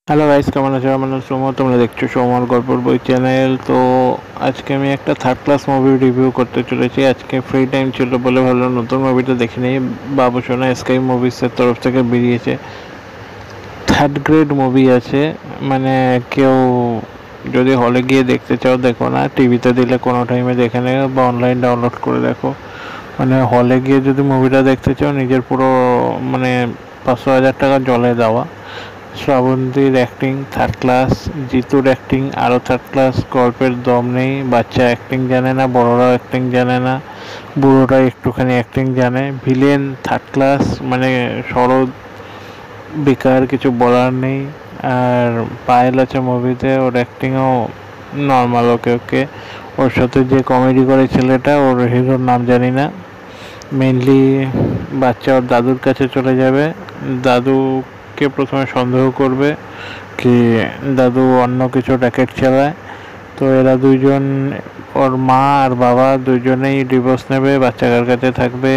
Hello guys, কেমন আছো? আমার নাম সৌম্য, তোমরা দেখছো সৌম্যর গল্পের বই চ্যানেল। তো আজকে আমি একটা থার্ড ক্লাস মুভি রিভিউ করতে চলেছি। আজকে ফ্রি টাইম ছিল বলে ভালো নতুন মুভিটা দেখে নিই। বাবুসোনা স্কাই মুভিসের তরফ থেকে বেরিয়েছে, থার্ড গ্রেড মুভি আছে। মানে কেউ যদি হলে গিয়ে দেখতে চাও দেখো না, টিভিতে দিলে কোনো টাইমে দেখে নেবে বা অনলাইন ডাউনলোড করে দেখো। মানে হলে গিয়ে যদি মুভিটা দেখতে চাও নিজের পুরো মানে 500,000 টাকা জলে দেওয়া। শ্রাবন্তীর অ্যাক্টিং থার্ড ক্লাস, জিতুর অ্যাক্টিং আরও থার্ড ক্লাস, গল্পের দম নেই। বাচ্চা অ্যাক্টিং জানে না, বড়রাও অ্যাক্টিং জানে না, বুড়োরা একটুখানি অ্যাক্টিং জানে। ভিলেন থার্ড ক্লাস, মানে সরল, বেকার, কিছু বলার নেই। আর পায়েল আছে মুভিতে, ওর অ্যাক্টিংও নর্মাল, ওকে ওকে। ওর সাথে যে কমেডি করে ছেলেটা, ওর হিরোর নাম জানি না। মেনলি বাচ্চা ওর দাদুর কাছে চলে যাবে, দাদুকে প্রথমে সন্দেহ করবে কি দাদু অন্য কিছু র্যাকেট চালায়। তো এরা দুইজন, ওর মা আর বাবা দুইজনেই ডিভোর্স নেবে, বাচ্চাকার কাছে থাকবে।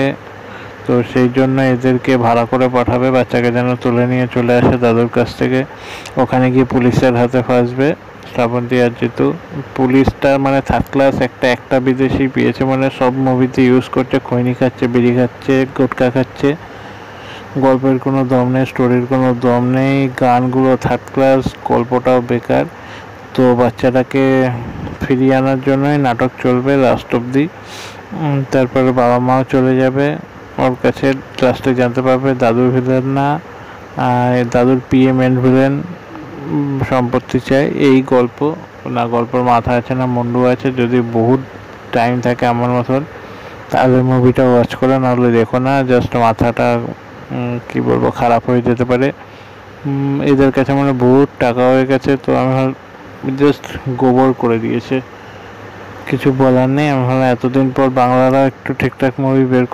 তো সেই জন্য এদেরকে ভাড়া করে পাঠাবে, বাচ্চাকে যেন তুলে নিয়ে চলে আসে দাদুর কাছ থেকে। ওখানে গিয়ে পুলিশের হাতে ফাঁসবে শ্রাবন্তী আর জিতু। পুলিশটা মানে থার্ড ক্লাস, একটা বিদেশি পেয়েছে, মানে সব মুভিতে ইউজ করছে, খৈনি খাচ্ছে, বিড়ি খাচ্ছে, গুটকা খাচ্ছে। গল্পের কোনো দম নেই, স্টোরির কোনো দম নেই, গানগুলো থার্ড ক্লাস, গল্পটাও বেকার। তো বাচ্চাটাকে ফিরিয়ে আনার জন্যই নাটক চলবে লাস্ট অবধি। তারপরে বাবা মাও চলে যাবে ওর কাছে। লাস্টে জানতে পারবে দাদুর ভিলেন না, দাদুর পিএ মেন ভিলেন, সম্পত্তি চাই। এই গল্প না, গল্পের মাথা আছে না মুন্ডু আছে। যদি বহুত টাইম থাকে আমার মতন, তাহলে মুভিটা ওয়াচ করে, নাহলে দেখো না। জাস্ট মাথাটা কী বলবো, খারাপ হয়ে যেতে পারে। এদের কাছে মানে বহুত টাকা হয়ে গেছে, তো আমি জাস্ট গোবর করে দিয়েছে, কিছু বলার নেই। আমি ভাবলাম এতদিন পর বাংলারা একটু ঠিকঠাক মুভি বের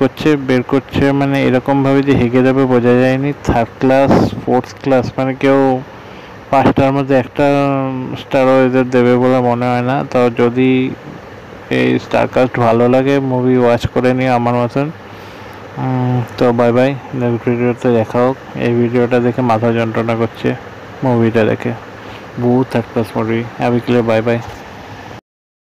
করছে, মানে এরকমভাবে যে হেগে যাবে বোঝা যায়নি। থার্ড ক্লাস, ফোর্থ ক্লাস, মানে কেউ 5টার মধ্যে একটা স্টারও এদের দেবে বলে মনে হয় না। তো যদি এই স্টারকাস্ট ভালো লাগে, মুভি ওয়াচ করে নিয়ে আমার মতন। তো বাই বাই, নেক্সট ভিডিওতে দেখা হোক। এই ভিডিওটা দেখে মাথা যন্ত্রণা করছে, মুভিটা দেখে। বহুত থার্ড ক্লাস মুভি। আমি ক্লিয়ার, বাই বাই।